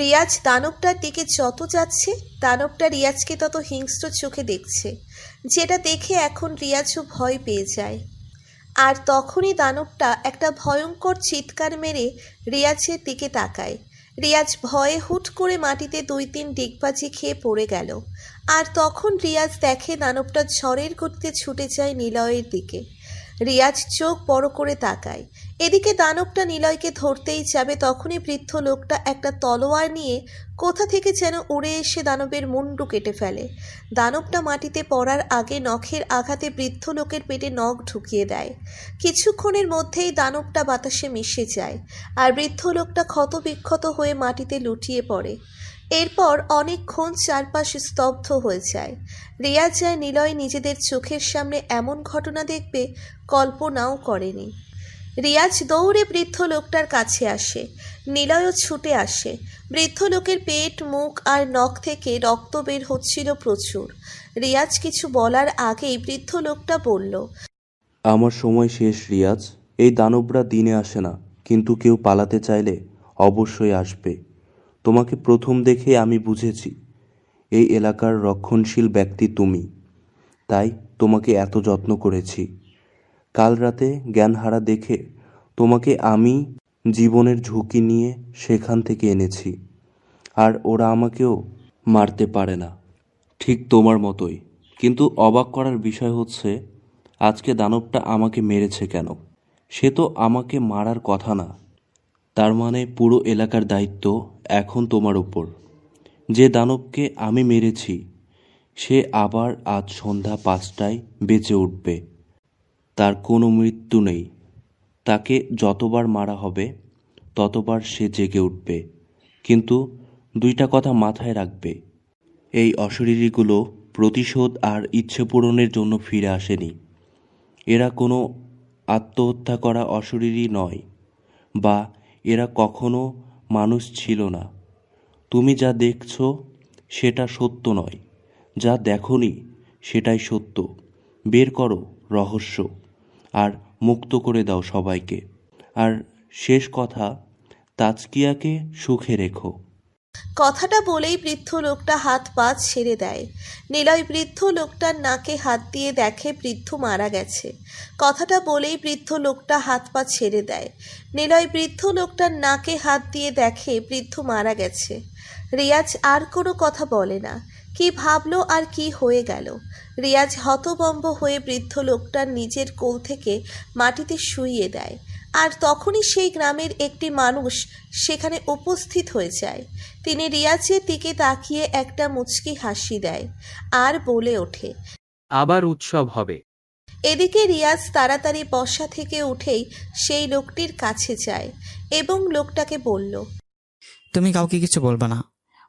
রিয়াজ দানবটার দিকে যত যাচ্ছে, দানবটা রিয়াজকে তত হিংস্র চোখে দেখছে, যেটা দেখে এখন রিয়াজও ভয় পেয়ে যায়। আর তখনই দানবটা একটা ভয়ঙ্কর চিৎকার মেরে রিয়াজের দিকে তাকায়। রিয়াজ ভয়ে হুট করে মাটিতে 2-3 ডিগবাজি খেয়ে পড়ে গেল। আর তখন রিয়াজ দেখে দানবটা ঝড়ের গতিতে ছুটে যায় নিলয়ের দিকে। রিয়াজ চোখ বড় করে তাকায়। এদিকে দানবটা নিলয়কে ধরতেই যাবে, তখনই বৃদ্ধ লোকটা একটা তলোয়ার নিয়ে কোথা থেকে যেন উড়ে এসে দানবের মুন্ডু কেটে ফেলে। দানবটা মাটিতে পড়ার আগে নখের আঘাতে বৃদ্ধ লোকের পেটে নখ ঢুকিয়ে দেয়। কিছুক্ষণের মধ্যেই দানবটা বাতাসে মিশে যায়, আর বৃদ্ধ লোকটা ক্ষতবিক্ষত হয়ে মাটিতে লুটিয়ে পড়ে। এরপর অনেকক্ষণ চারপাশ স্তব্ধ হয়ে যায়। রিয়াজ আর নিলয় নিজেদের চোখের সামনে এমন ঘটনা দেখবে কল্পনাও করেনি। রিয়াজ দৌড়ে বৃদ্ধ লোকটার কাছে আসে। নিলয়ও ছুটে আসে। বৃদ্ধ লোকের পেট, মুখ আর নখ থেকে রক্ত বের হচ্ছিল প্রচুর। রিয়াজ কিছু বলার আগেই বৃদ্ধ লোকটা বলল, আমার সময় শেষ রিয়াজ। এই দানবরা দিনে আসে না, কিন্তু কেউ পালাতে চাইলে অবশ্যই আসবে। তোমাকে প্রথম দেখে আমি বুঝেছি এই এলাকার রক্ষণশীল ব্যক্তি তুমি, তাই তোমাকে এত যত্ন করেছি। কাল রাতে জ্ঞানহারা দেখে তোমাকে আমি জীবনের ঝুঁকি নিয়ে সেখান থেকে এনেছি। আর ওরা আমাকেও মারতে পারে না, ঠিক তোমার মতোই। কিন্তু অবাক করার বিষয় হচ্ছে আজকে দানবটা আমাকে মেরেছে কেন? সে তো আমাকে মারার কথা না। তার মানে পুরো এলাকার দায়িত্ব এখন তোমার উপর। যে দানবকে আমি মেরেছি সে আবার আজ সন্ধ্যা 5টায় বেঁচে উঠবে। তার কোনো মৃত্যু নেই। তাকে যতবার মারা হবে ততবার সে জেগে উঠবে। কিন্তু দুইটা কথা মাথায় রাখবে, এই অশরীরীগুলো প্রতিশোধ আর ইচ্ছে পূরণের জন্য ফিরে আসেনি। এরা কোনো আত্মহত্যা করা অশরীরী নয়, বা এরা কখনো মানুষ ছিল না। তুমি যা দেখছো সেটা সত্য নয়, যা দেখোনি সেটাই সত্য। বের করো রহস্য আর মুক্ত করে দাও সবাইকে। আর শেষ কথা, তাজকিয়াকে সুখে রেখো। কথাটা বলেই বৃদ্ধ লোকটা হাত পা ছেড়ে দেয়। নিলয় বৃদ্ধ লোকটার নাকে হাত দিয়ে দেখে বৃদ্ধ মারা গেছে। কথাটা বলেই বৃদ্ধ লোকটা হাত পা ছেড়ে দেয়। নিলয় বৃদ্ধ লোকটার নাকে হাত দিয়ে দেখে বৃদ্ধ মারা গেছে। রিয়াজ আর কোনো কথা বলে না। কি ভাবলো আর কি হয়ে গেল? রিয়াজ হতভম্ব হয়ে বৃদ্ধ লোকটার নিজের কোল থেকে মাটিতে শুইয়ে দেয়। আর তখনই সেই গ্রামের একটি মানুষ সেখানে উপস্থিত হয়ে যায়। তিনি রিয়াজের দিকে তাকিয়ে একটা মুচকি হাসি দেয় আর বলে ওঠে, আবার উৎসব হবে। এদিকে রিয়াজ তাড়াতাড়ি বসা থেকে উঠেই সেই লোকটির কাছে যায় এবং লোকটাকে বলল, তুমি কাউকে কিছু বলবা না।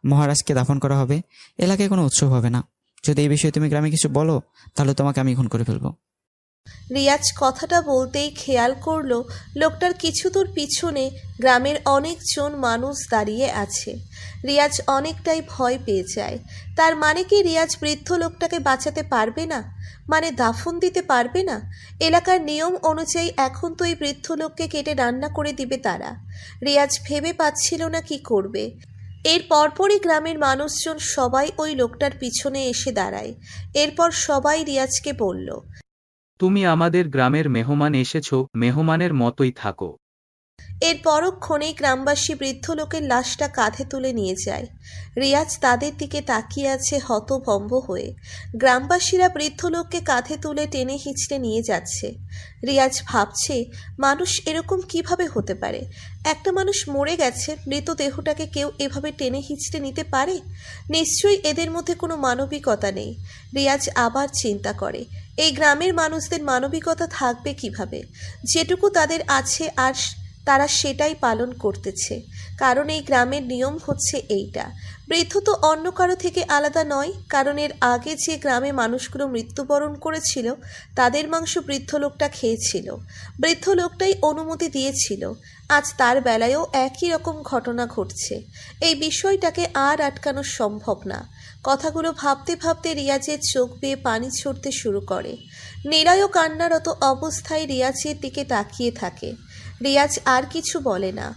মহারাজকে দাফন করা হবে, এলাকায় কোনো উৎসব হবে না। যদি এই বিষয়ে তুমি গ্রামে কিছু বলো তাহলে তোমাকে আমি খুন করে ফেলবো। রিয়াজ কথাটা বলতেই খেয়াল করলো লোকটার কিছু দূর পিছনে গ্রামের অনেকজন মানুষ দাঁড়িয়ে আছে। রিয়াজ অনেকটাই ভয় পেয়ে যায়। তার মানে কি রিয়াজ বৃদ্ধ লোকটাকে বাঁচাতে পারবে না? মানে দাফন দিতে পারবে না? এলাকার নিয়ম অনুযায়ী এখন তো এই বৃদ্ধ লোককে কেটে রান্না করে দিবে তারা। রিয়াজ ভেবে পাচ্ছিল না কি করবে। এর পরপরই গ্রামের মানুষজন সবাই ওই লোকটার পিছনে এসে দাঁড়ায়। এরপর সবাই রিয়াজকে বলল, তুমি আমাদের গ্রামের মেহমান এসেছো, মেহমানের মতোই থাকো। এর পরক্ষণেই গ্রামবাসী বৃদ্ধ লোকের লাশটা কাঁধে তুলে নিয়ে যায়। রিয়াজ তাদের দিকে তাকিয়ে আছে হতভম্ব হয়ে। গ্রামবাসীরা বৃদ্ধ লোককে কাঁধে তুলে টেনে হিঁচড়ে নিয়ে যাচ্ছে। রিয়াজ ভাবছে, মানুষ এরকম কিভাবে হতে পারে? একটা মানুষ মরে গেছে, মৃতদেহটাকে কেউ এভাবে টেনে হিঁচড়ে নিতে পারে? নিশ্চয়ই এদের মধ্যে কোনো মানবিকতা নেই। রিয়াজ আবার চিন্তা করে, এই গ্রামের মানুষদের মানবিকতা থাকবে কিভাবে? যেটুকু তাদের আছে আর তারা সেটাই পালন করতেছে। কারণ এই গ্রামের নিয়ম হচ্ছে এইটা। বৃদ্ধ তো অন্য কারো থেকে আলাদা নয়, কারণ এর আগে যে গ্রামে মানুষগুলো মৃত্যুবরণ করেছিল তাদের মাংস বৃদ্ধ লোকটা খেয়েছিল। বৃদ্ধ লোকটাই অনুমতি দিয়েছিল। আজ তার বেলায়ও একই রকম ঘটনা ঘটছে। এই বিষয়টাকে আর আটকানো সম্ভব না। কথাগুলো ভাবতে ভাবতে রিয়াজের চোখ বেয়ে পানি ঝরতে শুরু করে। নিলয় কান্নারত অবস্থায় রিয়াজের দিকে তাকিয়ে থাকে। রিয়াজ আর কিছু বলে না।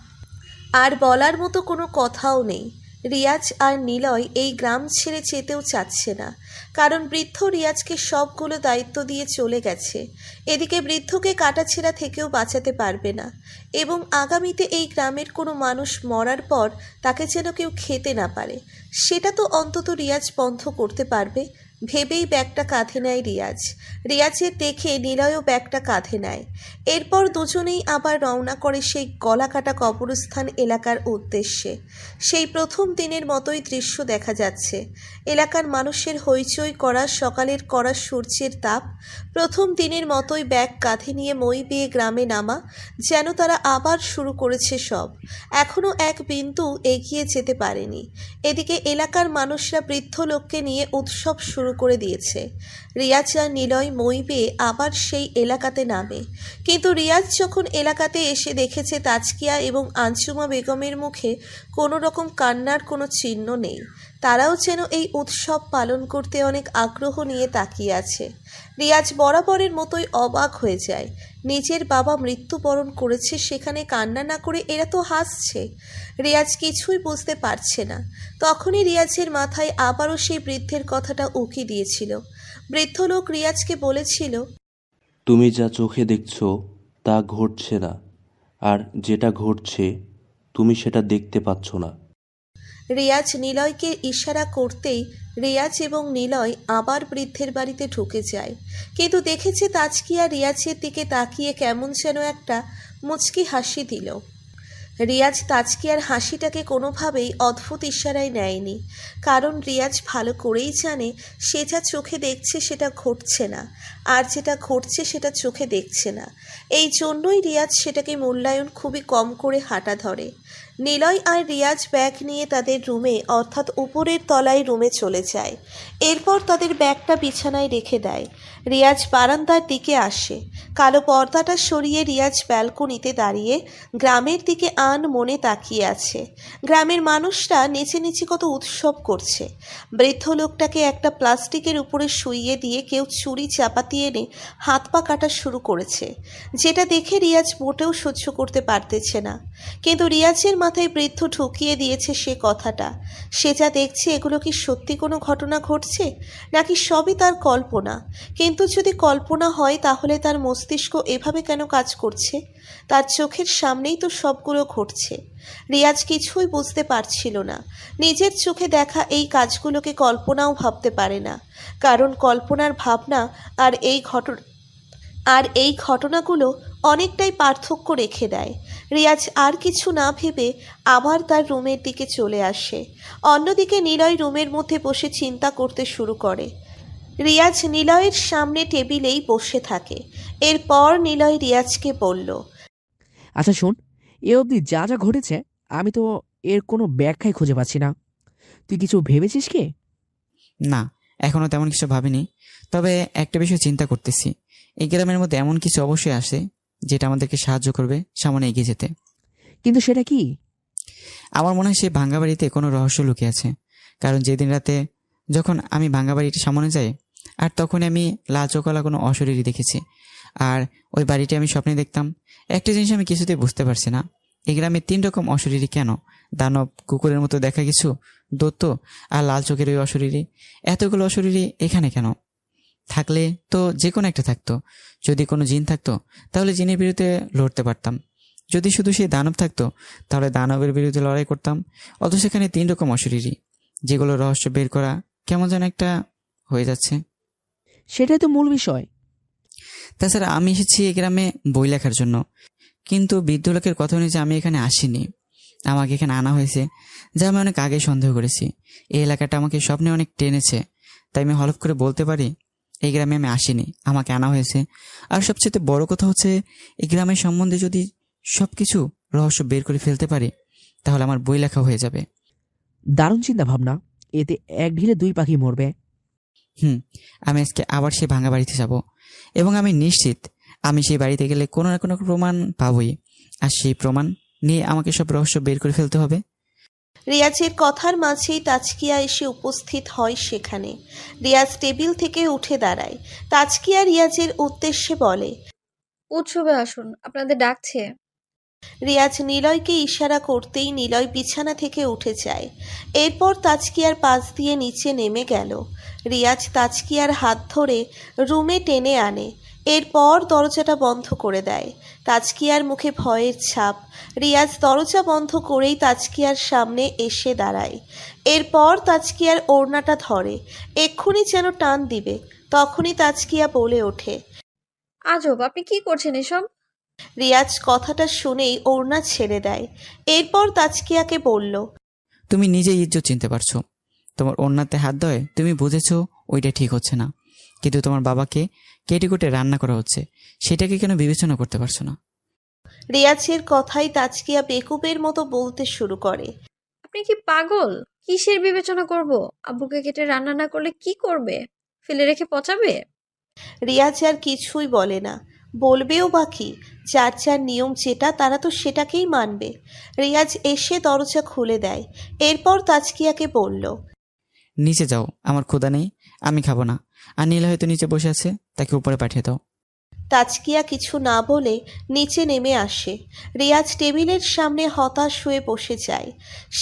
আর বলার মতো কোনো কথাও নেই। রিয়াজ আর নিলয় এই গ্রাম ছেড়ে যেতেও চাচ্ছে না, কারণ বৃদ্ধ রিয়াজকে সবগুলো দায়িত্ব দিয়ে চলে গেছে। এদিকে বৃদ্ধকে কাটাছেঁড়া থেকেও বাঁচাতে পারবে না, এবং আগামীতে এই গ্রামের কোনো মানুষ মরার পর তাকে যেন কেউ খেতে না পারে, সেটা তো অন্তত রিয়াজ বন্ধ করতে পারবে। ভেবেই ব্যাগটা কাঁধে নেয় রিয়াজ। রিয়াজের দেখে নিলয়ও ব্যাগটা কাঁধে নেয়। এরপর দুজনেই আবার রওনা করে সেই গলাকাটা কবরস্থান এলাকার উদ্দেশ্যে। সেই প্রথম দিনের মতোই দৃশ্য দেখা যাচ্ছে। এলাকার মানুষের হইচই করা, সকালের কড়া সূর্যের তাপ। প্রথম দিনের মতোই ব্যাগ কাঁধে নিয়ে মই বেয়ে গ্রামে নামা, যেন তারা আবার শুরু করেছে সব। এখনও এক বিন্দু এগিয়ে যেতে পারেনি। এদিকে এলাকার মানুষরা বৃদ্ধ লোককে নিয়ে উৎসব শুরু করে দিয়েছে। রিয়াজ আর নিলয় মই পেয়ে আবার সেই এলাকাতে নামে, কিন্তু রিয়াজ যখন এলাকাতে এসে দেখেছে তাজকিয়া এবং আঞ্জুমা বেগমের মুখে কোনো রকম কান্নার কোনো চিহ্ন নেই। তারাও যেন এই উৎসব পালন করতে অনেক আগ্রহ নিয়ে তাকিয়ে আছে। রিয়াজ বরাবরের মতোই অবাক হয়ে যায়। নিজের বাবা মৃত্যুবরণ করেছে, সেখানে কান্না না করে এরা তো হাসছে। রিয়াজ কিছুই বুঝতে পারছে না। তখনই রিয়াজের মাথায় আবারও সেই বৃদ্ধের কথাটা উকি দিয়েছিল। বৃদ্ধ লোক রিয়াজকে বলেছিল, তুমি যা চোখে দেখছো তা ঘটছে না, আর যেটা ঘটছে তুমি সেটা দেখতে পাচ্ছ না। রিয়াজ নিলয়কে ইশারা করতেই রিয়াজ এবং নিলয় আবার বৃদ্ধের বাড়িতে ঢুকে যায়, কিন্তু দেখেছে তাজকিয়া রিয়াজের দিকে তাকিয়ে কেমন যেন একটা মুচকি হাসি দিল। রিয়াজ তাজকিয়ার হাসিটাকে কোনোভাবেই অদ্ভুত ইশারায় নেয়নি, কারণ রিয়াজ ভালো করেই জানে সে যা চোখে দেখছে সেটা ঘটছে না, আর যেটা ঘটছে সেটা চোখে দেখছে না। এই জন্যই রিয়াজ সেটাকে মূল্যায়ন খুবই কম করে হাঁটা ধরে। নিলয় আর রিয়াজ ব্যাগ নিয়ে তাদের রুমে, অর্থাৎ উপরের তলায় রুমে চলে যায়। এরপর তাদের ব্যাগটা বিছানায় রেখে দেয়। রিয়াজ বারান্দার দিকে আসে। কালো পর্দাটা সরিয়ে রিয়াজ ব্যালকনিতে দাঁড়িয়ে গ্রামের দিকে আন মনে তাকিয়ে আছে। গ্রামের মানুষরা নেচে নেচে কত উৎসব করছে। বৃদ্ধ লোকটাকে একটা প্লাস্টিকের উপরে শুইয়ে দিয়ে কেউ ছুরি চাপাতি এনে হাত পা কাটা শুরু করেছে, যেটা দেখে রিয়াজ মোটেও সহ্য করতে পারতেছে না। কিন্তু রিয়াজের মাথায় বৃদ্ধ ঢুকিয়ে দিয়েছে সে কথাটা। সে যা দেখছে এগুলো কি সত্যি কোনো ঘটনা ঘটছে, নাকি সবই তার কল্পনা? কিন্তু যদি কল্পনা হয় তাহলে তার মস্তিষ্ক এভাবে কেন কাজ করছে? তার চোখের সামনেই তো সবগুলো ঘটছে। রিয়াজ কিছুই বুঝতে পারছিল না। নিজের চোখে দেখা এই কাজগুলোকে কল্পনাও ভাবতে পারে না, কারণ কল্পনার ভাবনা আর এই ঘটনাগুলো অনেকটাই পার্থক্য রেখে দেয়। রিয়াজ আর কিছু না ভেবে আবার তার রুমের দিকে চলে আসে। অন্যদিকে নিলয় রুমের মধ্যে বসে চিন্তা করতে শুরু করে। রিয়াজ নিলয়ের সামনে টেবিলেই বসে থাকে। এরপর নিলয় রিয়াজকে বলল, আচ্ছা শোন, এ অবধি যা যা ঘটেছে আমি তো এর কোনো ব্যাখ্যাই খুঁজে পাচ্ছি না। তুই কিছু ভেবেছিস কি? না, এখনো তেমন কিছু ভাবিনি। তবে একটা বিষয় চিন্তা করতেছি, এই গ্রামের মধ্যে এমন কিছু অবশ্যই আসে যেটা আমাদেরকে সাহায্য করবে সামনে এগিয়ে যেতে। কিন্তু সেটা কি? আমার মনে হয় সেই ভাঙ্গা বাড়িতে কোনো রহস্য লুকিয়ে আছে। কারণ যেদিন রাতে যখন আমি ভাঙ্গা বাড়িটা সামনে যাই, আর তখন আমি লাল চোখওয়ালা কোনো অশরীরী দেখেছি। আর ওই বাড়িটি আমি স্বপ্নে দেখতাম। একটা জিনিস আমি কিছুতেই বুঝতে পারছি না, এই গ্রামে 3 রকম অশরীরী কেন? দানব, কুকুরের মতো দেখা কিছু, দৈত্য, আর লাল চোখের ওই অশরীরী। এতগুলো অশরীরী এখানে কেন? থাকলে তো যে কোনো একটা থাকতো। যদি কোনো জিন থাকতো তাহলে জিনের বিরুদ্ধে লড়তে পারতাম। যদি শুধু সেই দানব থাকতো তাহলে দানবের বিরুদ্ধে লড়াই করতাম। অথচ সেখানে 3 রকম অশরীরী, যেগুলো রহস্য বের করা কেমন যেন একটা হয়ে যাচ্ছে। সেটাই তো মূল বিষয়। তাছাড়া আমি এসেছি এই গ্রামে বই লেখার জন্য, কিন্তু বৃদ্ধ লোকের কথা অনুযায়ী আমি এখানে আসিনি। আমাকে এখানে আনা হয়েছে, যা আমি অনেক আগে সন্দেহ করেছি। এই এলাকাটা আমাকে স্বপ্নে অনেক টেনেছে, তাই আমি হলফ করে বলতে পারি এই গ্রামে আমি আসিনি, আমাকে আনা হয়েছে। আর সবচেয়ে বড় কথা হচ্ছে, এই গ্রামের সম্বন্ধে যদি সবকিছু রহস্য বের করে ফেলতে পারি তাহলে আমার বই লেখা হয়ে যাবে। দারুণ চিন্তা ভাবনা, এতে এক ঢিলে 2 পাখি মরবে। আমি আজকে আবার সেই ভাঙা বাড়িতে যাব, এবং আমি নিশ্চিত আমি সেই বাড়িতে গেলে কোনো না কোনো প্রমাণ পাবই। আর সেই প্রমাণ নিয়ে আমাকে সব রহস্য বের করে ফেলতে হবে। রিয়াজের কথার মাঝেই তাজকিয়া এসে উপস্থিত হয় সেখানে। রিয়াজ টেবিল থেকে উঠে দাঁড়ায়। তাজকিয়া রিয়াজের উদ্দেশ্যে বলে, উৎসবে আসুন, আপনাদের ডাকছে। রিয়াজ নিলয়কে ইশারা করতেই নিলয় বিছানা থেকে উঠে যায়। এরপর তাজকিয়ার পাশ দিয়ে নিচে নেমে গেল। রিয়াজ তাজকিয়ার হাত ধরে রুমে টেনে আনে। এরপর দরজাটা বন্ধ করে দেয়। তাজকিয়ার মুখে ভয়ের ছাপ। রিয়াজ দরজা বন্ধ করেই তাজকিয়ার সামনে এসে দাঁড়ায়। এরপর তাজকিয়ার ওড়নাটা ধরে, এক্ষুনি যেন টান দিবে। তখনই তাজকিয়া বলে ওঠে, আজব, আপনি কি করছেন এসব? রিয়াজ কথাটা শুনেই ওড়না ছেড়ে দেয়। এরপর তাজকিয়াকে বলল, তুমি নিজেই ইজ্জত চিনতে পারছো। তোমার ওড়নাতে হাত দেয় তুমি বুঝেছো ওইটা ঠিক হচ্ছে না, কিন্তু তোমার বাবাকে কেটে কুটে রান্না করা হচ্ছে, সেটাকে কেন বিবেচনা করতে পারছো না? রিয়াজের কথাই তাজকিয়া বেকুবের মতো বলতে শুরু করে, আপনি কি পাগল? কিসের বিবেচনা করব? আব্বুকে কেটে রান্না না করলে কি করবে? ফেলে রেখে পচাবে? রিয়াজ আর কিছুই বলে না, বলবেও বা কি? যার যার নিয়ম যেটা, তারা তো সেটাকেই মানবে। রিয়াজ এসে দরজা খুলে দেয়, এরপর তাজকিয়াকে বলল, নিচে যাও, আমার ক্ষুধা নেই, আমি খাবো না। আর নীলা হয়তো নিচে বসে আছে, তাকে উপরে পাঠিয়ে দাও। তাজকিয়া কিছু না বলে নিচে নেমে আসে। রিয়াজ টেবিলের সামনে হতাশ হয়ে বসে যায়।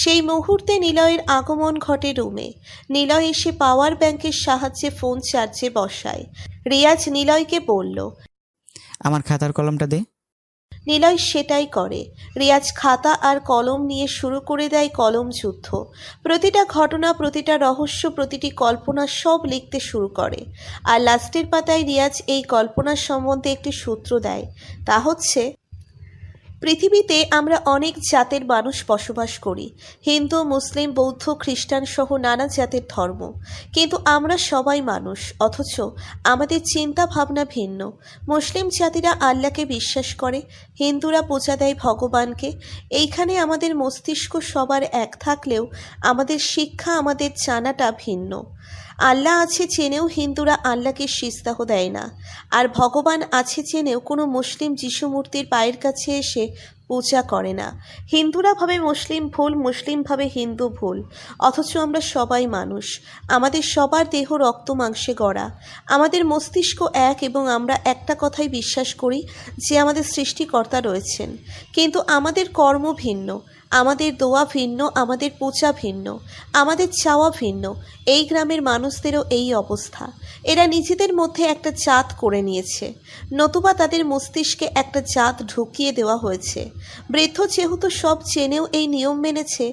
সেই মুহূর্তে নিলয়ের আগমন ঘটে রুমে। নিলয় এসে পাওয়ার ব্যাংকের সাহায্যে ফোন চার্জে বসায়। রিয়াজ নিলয়কে বলল, আমার খাতার কলমটা দে। নিলয় সেটাই করে। রিয়াজ খাতা আর কলম নিয়ে শুরু করে দেয় কলম যুদ্ধ। প্রতিটা ঘটনা, প্রতিটা রহস্য, প্রতিটি কল্পনা সব লিখতে শুরু করে। আর লাস্টের পাতায় রিয়াজ এই কল্পনার সম্বন্ধে একটি সূত্র দেয়। তা হচ্ছে, পৃথিবীতে আমরা অনেক জাতের মানুষ বসবাস করি, হিন্দু, মুসলিম, বৌদ্ধ, খ্রিস্টান সহ নানা জাতের ধর্ম। কিন্তু আমরা সবাই মানুষ, অথচ আমাদের চিন্তা ভাবনা ভিন্ন। মুসলিম জাতিরা আল্লাহকে বিশ্বাস করে, হিন্দুরা পূজা দেয় ভগবানকে। এইখানে আমাদের মস্তিষ্ক সবার এক থাকলেও আমাদের শিক্ষা, আমাদের জানাটা ভিন্ন। আল্লাহ আছে জেনেও হিন্দুরা আল্লাহকে সিজদাহ দেয় না, আর ভগবান আছে জেনেও কোনো মুসলিম যিশু মূর্তির পায়ের কাছে এসে পূজা করে না। হিন্দুরা ভাবে মুসলিম ভুল, মুসলিম ভাবে হিন্দু ভুল, অথচ আমরা সবাই মানুষ। আমাদের সবার দেহ রক্ত মাংসে গড়া, আমাদের মস্তিষ্ক এক, এবং আমরা একটা কথাই বিশ্বাস করি যে আমাদের সৃষ্টিকর্তা রয়েছেন। কিন্তু আমাদের কর্ম ভিন্ন, আমাদের দোয়া ভিন্ন, আমাদের পূজা ভিন্ন, আমাদের চাওয়া ভিন্ন। এই গ্রামের মানুষদেরও এই অবস্থা। এরা নিজেদের মধ্যে একটা জাত করে নিয়েছে, নতুবা তাদের মস্তিষ্কে একটা জাত ঢুকিয়ে দেওয়া হয়েছে। বৃদ্ধ যেহেতু সব জেনেও এই নিয়ম মেনেছে,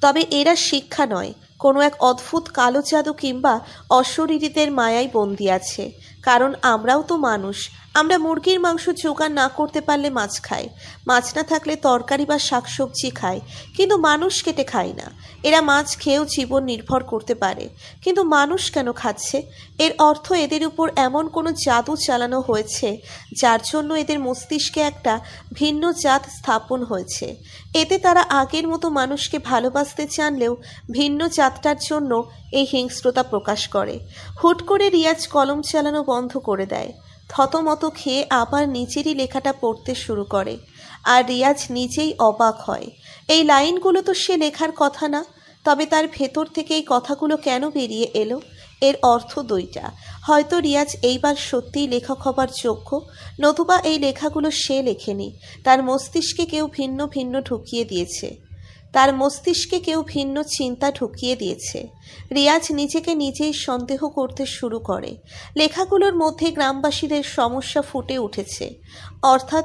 তবে এরা শিক্ষা নয়, কোনো এক অদ্ভুত কালো জাদু কিংবা অশরীরীদের মায়ায় বন্দি আছে। কারণ আমরাও তো মানুষ। আমরা মুরগির মাংস জোগাড় না করতে পারলে মাছ খাই, মাছ না থাকলে তরকারি বা শাকসবজি খাই, কিন্তু মানুষ কেটে খায় না। এরা মাছ খেয়েও জীবন নির্ভর করতে পারে, কিন্তু মানুষ কেন খাচ্ছে? এর অর্থ এদের উপর এমন কোনো জাদু চালানো হয়েছে যার জন্য এদের মস্তিষ্কে একটা ভিন্ন জাত স্থাপন হয়েছে। এতে তারা আগের মতো মানুষকে ভালোবাসতে জানলেও ভিন্ন জাতটার জন্য এই হিংস্রতা প্রকাশ করে। হুট করে রিয়াজ কলম চালানো বন্ধ করে দেয়। থতমত খেয়ে আবার নিজেরই লেখাটা পড়তে শুরু করে। আর রিয়াজ নিজেই অবাক হয়। এই লাইনগুলো তো সে লেখার কথা না, তবে তার ভেতর থেকে এই কথাগুলো কেন বেরিয়ে এলো? এর অর্থ দুইটা। হয়তো রিয়াজ এইবার সত্যিই লেখক হবার যোগ্য, নতুবা এই লেখাগুলো সে লেখেনি, তার মস্তিষ্কে কেউ ভিন্ন ভিন্ন ঢুকিয়ে দিয়েছে, তার মস্তিষ্কে কেউ ভিন্ন চিন্তা ঢুকিয়ে দিয়েছে। রিয়াজ নিজেকে নিজেই সন্দেহ করতে শুরু করে। লেখাগুলোর মধ্যে গ্রামবাসীদের সমস্যা ফুটে উঠেছে, অর্থাৎ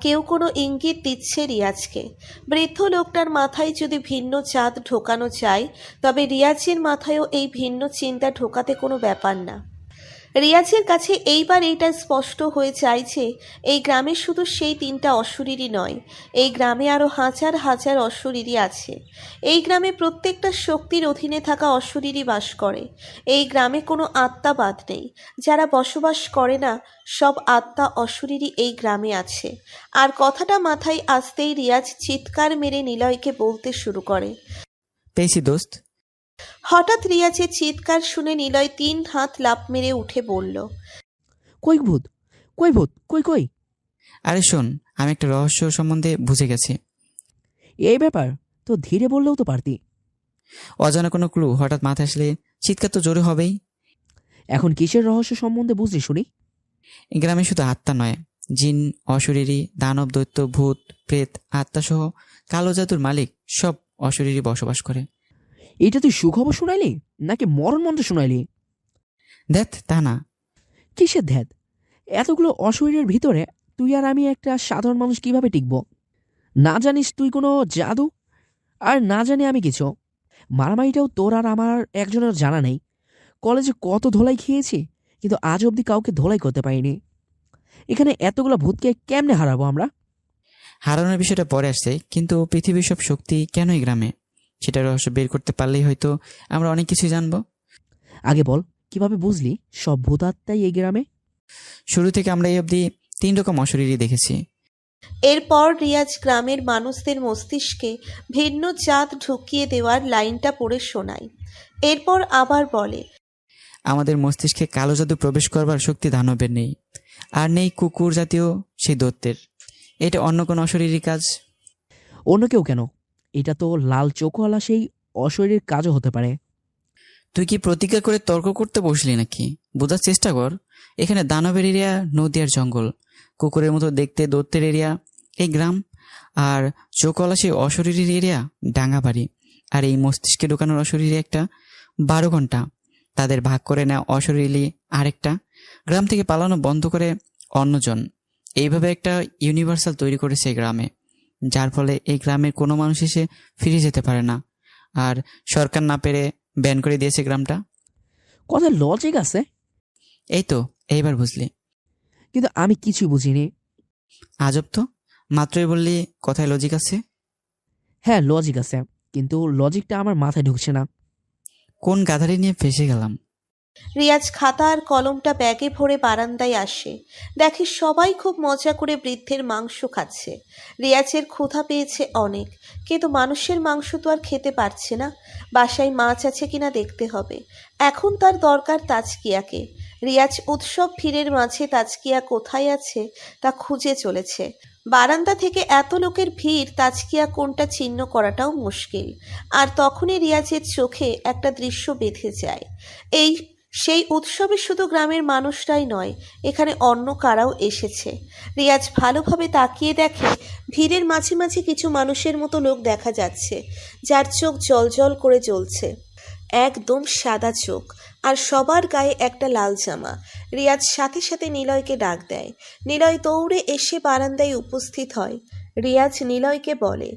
কেউ কোনো ইঙ্গিত দিচ্ছে রিয়াজকে। বৃদ্ধ লোকটার মাথায় যদি ভিন্ন জাত ঢোকানো যায়, তবে রিয়াজের মাথায়ও এই ভিন্ন চিন্তা ঢোকাতে কোনো ব্যাপার না। রিয়াজের কাছে এইবার এইটা স্পষ্ট হয়ে যায় যে এই গ্রামে শুধু সেই 3টা অশরীরী নয়, এই গ্রামে আরও হাজার হাজার অশরীরী আছে। এই গ্রামে প্রত্যেকটা শক্তির অধীনে থাকা অশরীরী বাস করে। এই গ্রামে কোনো আত্মা বাদ নেই। যারা বসবাস করে না, সব আত্মা অশরীরী এই গ্রামে আছে। আর কথাটা মাথায় আসতেই রিয়াজ চিৎকার মেরে নিলয়কে বলতে শুরু করে। পেয়েছি দোস্ত। হঠাৎ রিয়াজের চিৎকার শুনে নিলয় 3 হাত লাফ মেরে উঠে বলল, কই ভূত, কই ভূত, কই কই? আরে শোন, আমি একটা রহস্য সম্বন্ধে বুঝে গেছি। এই ব্যাপার তো ধীরে বললেও তো পারতি। অজানা কোনো ক্লু হঠাৎ মাথায় আসলে চিৎকার তো জোরে হবেই। এখন কিসের রহস্য সম্বন্ধে বুঝলি শুনি? এই গ্রামে শুধু আত্মা নয়, জিন, অশরীরী, দানব, দৈত্য, ভূত, প্রেত, আত্মাসহ কালো জাদুর মালিক সব অশরীরী বসবাস করে। এটা তুই সুখবর শুনাইলি নাকি মরণ মন্ত্র শুনাইলি? দেখ, তা না। কিসের ধ্যাত? এতগুলো অশরীরের ভিতরে তুই আর আমি একটা সাধারণ মানুষ কিভাবে টিকব? না জানিস তুই কোনো জাদু, আর না জানি আমি কিছু। মারামারিটাও তোর আর আমার একজনের জানা নেই। কলেজে কত ধোলাই খেয়েছি, কিন্তু আজ অবধি কাউকে ধোলাই করতে পারিনি। এখানে এতগুলো ভূতকে কেমনে হারাবো আমরা? হারানোর বিষয়টা পরে আসছে, কিন্তু পৃথিবীর সব শক্তি কেন এই গ্রামে, সেটা রহস্য বের করতে পারলেই হয়তো আমরা অনেক কিছু জানবো। আগে বল, কিভাবে বুঝলি সব ভূতাত্মাই এই গ্রামে? শুরু থেকে আমরা এই অবধি 3 রকম অশরীরী দেখেছি। এরপর রিয়াজ গ্রামের মানুষদের মস্তিষ্কে ভিন্ন জাত ঢুকিয়ে দেওয়ার লাইনটা পড়ে শোনায়। এরপর আবার বলে, আমাদের মস্তিষ্কে কালো জাদু প্রবেশ করবার শক্তি দানবের নেই, আর নেই কুকুর জাতীয় সেই দৈত্যের। এটা অন্য কোনো অশরীরী কাজ। অন্য কেউ কেন? এটা তো লাল চোখওয়ালা সেই অশরীর কাজও হতে পারে। তুই কি প্রতিজ্ঞা করে তর্ক করতে বসলি নাকি? বোঝার চেষ্টা কর। এখানে দানবের এরিয়া নদী আর জঙ্গল, কুকুরের মতো দেখতে দৈত্যের এরিয়া এই গ্রাম, আর চোখওয়ালা সেই অশরীরীর এরিয়া ডাঙ্গাবাড়ি। আর এই মস্তিষ্কে ঢোকানোর অশরীরী একটা 12 ঘন্টা, তাদের ভাগ করে নেওয়া অশরীরী আরেকটা, গ্রাম থেকে পালানো বন্ধ করে অন্যজন। এইভাবে একটা ইউনিভার্সাল তৈরি করেছে এই গ্রামে, যার ফলে এই গ্রামের কোনো মানুষ এসে ফিরে যেতে পারে না। আর সরকার না পেরে ব্যান করে দিয়েছে গ্রামটা। কথার লজিক আছে, এই তো এইবার বুঝলি। কিন্তু আমি কিছুই বুঝিনি। আজব তো, মাত্রই বললি কথায় লজিক আছে। হ্যাঁ লজিক আছে, কিন্তু লজিকটা আমার মাথায় ঢুকছে না। কোন গাধারি নিয়ে ফেসে গেলাম। রিয়াজ খাতা আর কলমটা ব্যাগে ভরে বারান্দায় আসে। দেখে সবাই খুব মজা করে বৃদ্ধের মাংস খাচ্ছে। রিয়াজের ক্ষুধা পেয়েছে অনেক, কিন্তু মানুষের মাংস তো আর খেতে পারছে না। বাসায় মাছ আছে কিনা দেখতে হবে। এখন তার দরকার তাজকিয়াকে। রিয়াজ উৎসব ভিড়ের মাঝে তাজকিয়া কোথায় আছে তা খুঁজে চলেছে। বারান্দা থেকে এত লোকের ভিড়, তাজকিয়া কোনটা চিহ্ন করাটাও মুশকিল। আর তখনই রিয়াজের চোখে একটা দৃশ্য বেঁধে যায়। সেই উৎসবে শুধু গ্রামের মানুষরাই নয়, এখানে অন্য কারাও এসেছে। রিয়াজ ভালোভাবে তাকিয়ে দেখে ভিড়ের মাঝে মাঝে কিছু মানুষের মতো লোক দেখা যাচ্ছে, যার চোখ জলজল করে জ্বলছে, একদম সাদা চোখ, আর সবার গায়ে একটা লাল জামা। রিয়াজ সাথে সাথে নিলয়কে ডাক দেয়। নিলয় দৌড়ে এসে বারান্দায় উপস্থিত হয়। রিয়াজ নিলয়কে বলে,